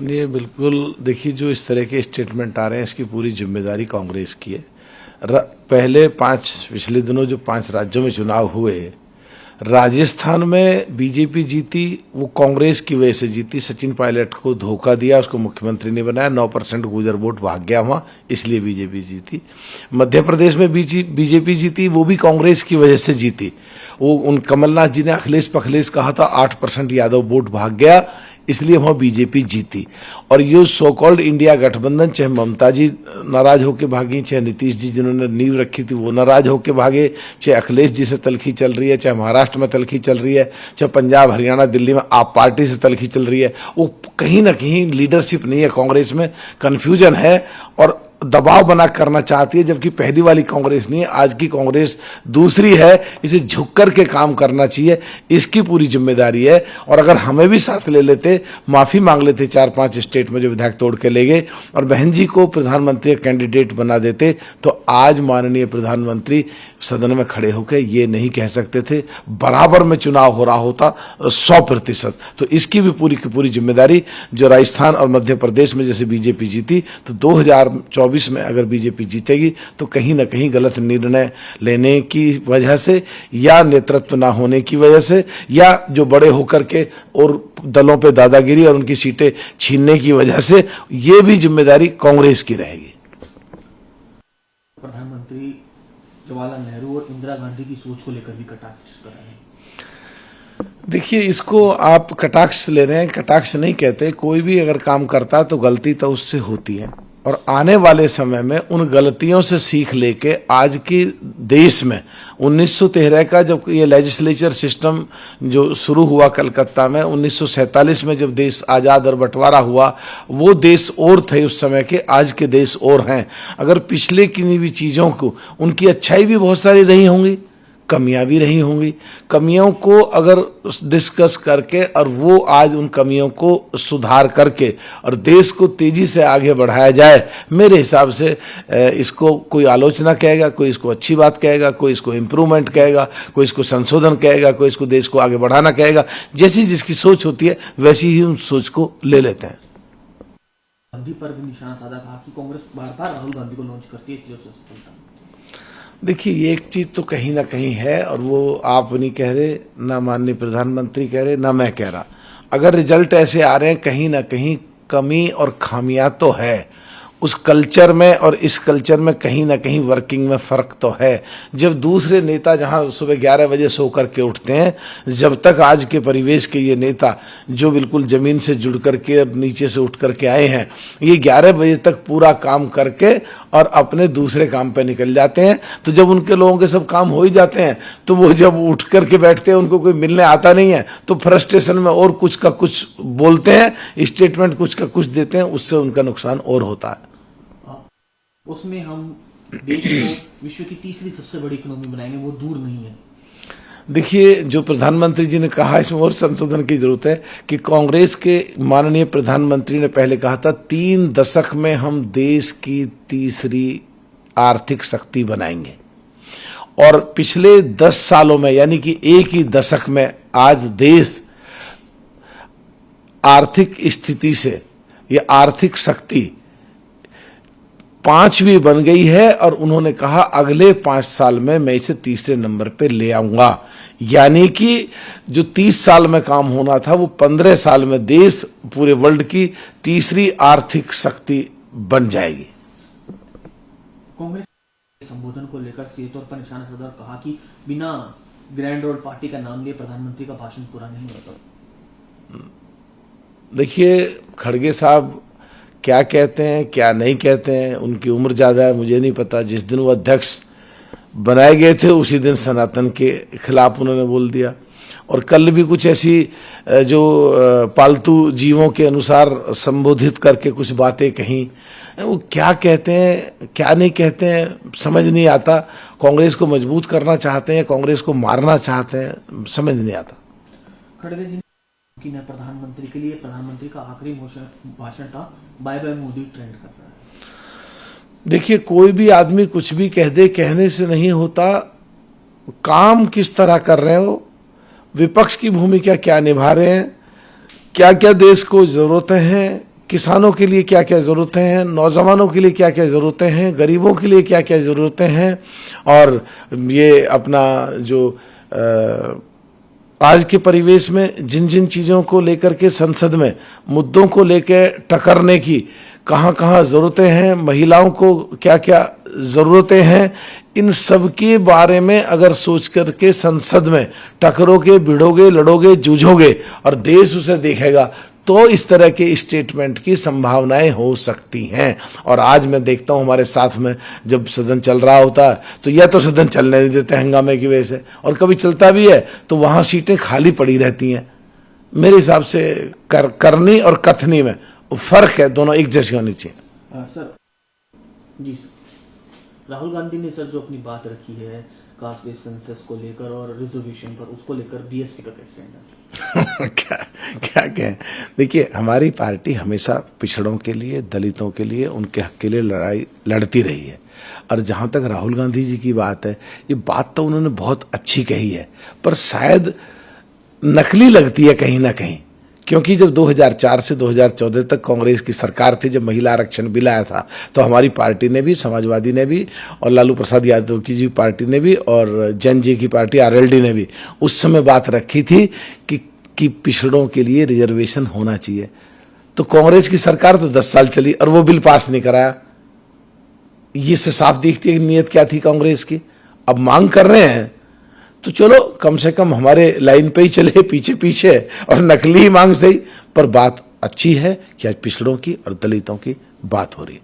ये बिल्कुल देखिए, जो इस तरह के स्टेटमेंट आ रहे हैं इसकी पूरी जिम्मेदारी कांग्रेस की है। पहले पिछले दिनों जो 5 राज्यों में चुनाव हुए, राजस्थान में बीजेपी जीती, वो कांग्रेस की वजह से जीती। सचिन पायलट को धोखा दिया, उसको मुख्यमंत्री ने बनाया, 9% गुर्जर वोट भाग गया वहां, इसलिए बीजेपी जीती। मध्य प्रदेश में बीजेपी जीती, वो भी कांग्रेस की वजह से जीती। वो उन कमलनाथ जी ने अखिलेश पखलेश कहा था, 8% यादव वोट भाग गया, इसलिए वहां बीजेपी जीती। और ये सो कॉल्ड इंडिया गठबंधन, चाहे ममता जी नाराज होकर भागी, चाहे नीतीश जी जिन्होंने नींव रखी थी वो नाराज होकर भागे, चाहे अखिलेश जी से तलखी चल रही है, चाहे महाराष्ट्र में तलखी चल रही है, चाहे पंजाब हरियाणा दिल्ली में आप पार्टी से तलखी चल रही है, वो कहीं ना कहीं लीडरशिप नहीं है कांग्रेस में, कंफ्यूजन है और दबाव बना करना चाहती है। जबकि पहली वाली कांग्रेस नहीं है, आज की कांग्रेस दूसरी है, इसे झुक कर के काम करना चाहिए, इसकी पूरी जिम्मेदारी है। और अगर हमें भी साथ ले लेते, माफी मांग लेते 4-5 स्टेट में जो विधायक तोड़ के ले गए, और बहन जी को प्रधानमंत्री कैंडिडेट बना देते, तो आज माननीय प्रधानमंत्री सदन में खड़े होकर ये नहीं कह सकते थे, बराबर में चुनाव हो रहा होता 100%। तो इसकी भी पूरी की पूरी जिम्मेदारी, जो राजस्थान और मध्य प्रदेश में जैसे बीजेपी जीती, तो 2024 में अगर बीजेपी जीतेगी तो कहीं ना कहीं गलत निर्णय लेने की वजह से, या नेतृत्व ना होने की वजह से, या जो बड़े होकर के और दलों पे दादागिरी और उनकी सीटें छीनने की वजह से, ये भी जिम्मेदारी कांग्रेस की रहेगी। प्रधानमंत्री जवाहरलाल नेहरू और इंदिरा गांधी की सोच को लेकर भी कटाक्ष कर रहे हैं। देखिए, इसको आप कटाक्ष ले रहे हैं, कटाक्ष नहीं कहते। कोई भी अगर काम करता है तो गलती तो उससे होती है, और आने वाले समय में उन गलतियों से सीख लेके आज की देश में 1913 का जब ये लेजिस्लेचर सिस्टम जो शुरू हुआ कलकत्ता में, 1947 में जब देश आज़ाद और बंटवारा हुआ, वो देश और थे उस समय के, आज के देश और हैं। अगर पिछले किन्हीं भी चीज़ों को, उनकी अच्छाई भी बहुत सारी रही होंगी, कमियां भी रही होंगी, कमियों को अगर डिस्कस करके और वो आज उन कमियों को सुधार करके और देश को तेजी से आगे बढ़ाया जाए, मेरे हिसाब से इसको कोई आलोचना कहेगा, कोई इसको अच्छी बात कहेगा, कोई इसको इम्प्रूवमेंट कहेगा, कोई इसको संशोधन कहेगा, कोई इसको देश को आगे बढ़ाना कहेगा। जैसी जिसकी सोच होती है वैसी ही उन सोच को ले लेते हैं। गांधी पर भी निशाना साधा, कहा कि कांग्रेस बार-बार राहुल गांधी को लॉन्च करती है, इसलिए उसे सफलता। देखिए, ये एक चीज तो कहीं ना कहीं है, और वो आप नहीं कह रहे, ना माननीय प्रधानमंत्री कह रहे, ना मैं कह रहा। अगर रिजल्ट ऐसे आ रहे हैं, कहीं ना कहीं कमी और खामियां तो है उस कल्चर में, और इस कल्चर में कहीं ना कहीं वर्किंग में फर्क तो है। जब दूसरे नेता जहां सुबह 11 बजे सो करके उठते हैं, जब तक आज के परिवेश के ये नेता जो बिल्कुल जमीन से जुड़ करके नीचे से उठ करके आए हैं, ये 11 बजे तक पूरा काम करके और अपने दूसरे काम पे निकल जाते हैं। तो जब उनके लोगों के सब काम हो ही जाते हैं, तो वो जब उठ करके बैठते हैं, उनको कोई मिलने आता नहीं है, तो फ्रस्ट्रेशन में और कुछ का कुछ बोलते हैं, स्टेटमेंट कुछ का कुछ देते हैं, उससे उनका नुकसान और होता है। उसमें हम देश को विश्व की तीसरी सबसे बड़ी इकोनॉमी बनाएंगे, वो दूर नहीं है। देखिए, जो प्रधानमंत्री जी ने कहा, इसमें और संशोधन की जरूरत है कि कांग्रेस के माननीय प्रधानमंत्री ने पहले कहा था 3 दशक में हम देश की तीसरी आर्थिक शक्ति बनाएंगे, और पिछले 10 सालों में, यानी कि एक ही दशक में, आज देश आर्थिक स्थिति से, ये आर्थिक शक्ति 5वीं बन गई है। और उन्होंने कहा अगले 5 साल में मैं इसे तीसरे नंबर पे ले आऊंगा, यानी कि जो 30 साल में काम होना था वो 15 साल में देश पूरे वर्ल्ड की तीसरी आर्थिक शक्ति बन जाएगी। कांग्रेस संबोधन को लेकर सीधे तौर पर निशाना साधा, कहा कि बिना ग्रैंड ओल्ड पार्टी का नाम लिए प्रधानमंत्री का भाषण पूरा नहीं होता। देखिए, खड़गे साहब क्या कहते हैं क्या नहीं कहते हैं, उनकी उम्र ज़्यादा है, मुझे नहीं पता। जिस दिन वो अध्यक्ष बनाए गए थे उसी दिन सनातन के खिलाफ उन्होंने बोल दिया, और कल भी कुछ ऐसी जो पालतू जीवों के अनुसार संबोधित करके कुछ बातें कहीं। वो क्या कहते हैं क्या नहीं कहते हैं समझ नहीं आता। कांग्रेस को मजबूत करना चाहते हैं, कांग्रेस को मारना चाहते हैं, समझ नहीं आता। खड़गे जी ने प्रधानमंत्री के लिए, प्रधानमंत्री का आखिरी भाषण था, बाय बाय मोदी ट्रेंड कर रहा है। देखिए, कोई भी आदमी कुछ भी कह दे, कहने से नहीं होता। काम किस तरह कर रहे हो, विपक्ष की भूमिका क्या निभा रहे हैं, क्या क्या देश को जरूरतें हैं, किसानों के लिए क्या क्या ज़रूरतें हैं, नौजवानों के लिए क्या क्या ज़रूरतें हैं, गरीबों के लिए क्या क्या ज़रूरतें हैं, और ये अपना जो आज के परिवेश में जिन जिन चीज़ों को लेकर के संसद में मुद्दों को लेकर टकरने की कहाँ कहाँ ज़रूरतें हैं, महिलाओं को क्या क्या ज़रूरतें हैं, इन सब के बारे में अगर सोच करके संसद में टकरोगे, भिड़ोगे, लड़ोगे, जूझोगे और देश उसे देखेगा तो इस तरह के स्टेटमेंट की संभावनाएं हो सकती हैं। और आज मैं देखता हूं हमारे साथ में जब सदन चल रहा होता है तो या तो सदन चलने नहीं देते हंगामे की वजह से, और कभी चलता भी है तो वहां सीटें खाली पड़ी रहती हैं। मेरे हिसाब से करनी और कथनी में फर्क है, दोनों एक जैसी होनी चाहिए। सर जी सर, राहुल गांधी ने सर जो अपनी बात रखी है कास्ट बेस्ड सेंसस को लेकर और रिजर्वेशन पर, उसको लेकर बीएसपी का कैसे स्टैंड है? क्या कहें, देखिए हमारी पार्टी हमेशा पिछड़ों के लिए, दलितों के लिए, उनके हक के लिए लड़ाई लड़ती रही है। और जहाँ तक राहुल गांधी जी की बात है, ये बात तो उन्होंने बहुत अच्छी कही है, पर शायद नकली लगती है कहीं ना कहीं, क्योंकि जब 2004 से 2014 तक कांग्रेस की सरकार थी, जब महिला आरक्षण बिल आया था, तो हमारी पार्टी ने भी, समाजवादी ने भी, और लालू प्रसाद यादव की जी पार्टी ने भी, और जैन जी की पार्टी आरएलडी ने भी उस समय बात रखी थी कि पिछड़ों के लिए रिजर्वेशन होना चाहिए। तो कांग्रेस की सरकार तो 10 साल चली और वो बिल पास नहीं कराया। ये से साफ दिखती है नीयत क्या थी कांग्रेस की। अब मांग कर रहे हैं तो चलो कम से कम हमारे लाइन पे ही चले, पीछे पीछे, और नकली मांग सही, पर बात अच्छी है कि आज पिछड़ों की और दलितों की बात हो रही है।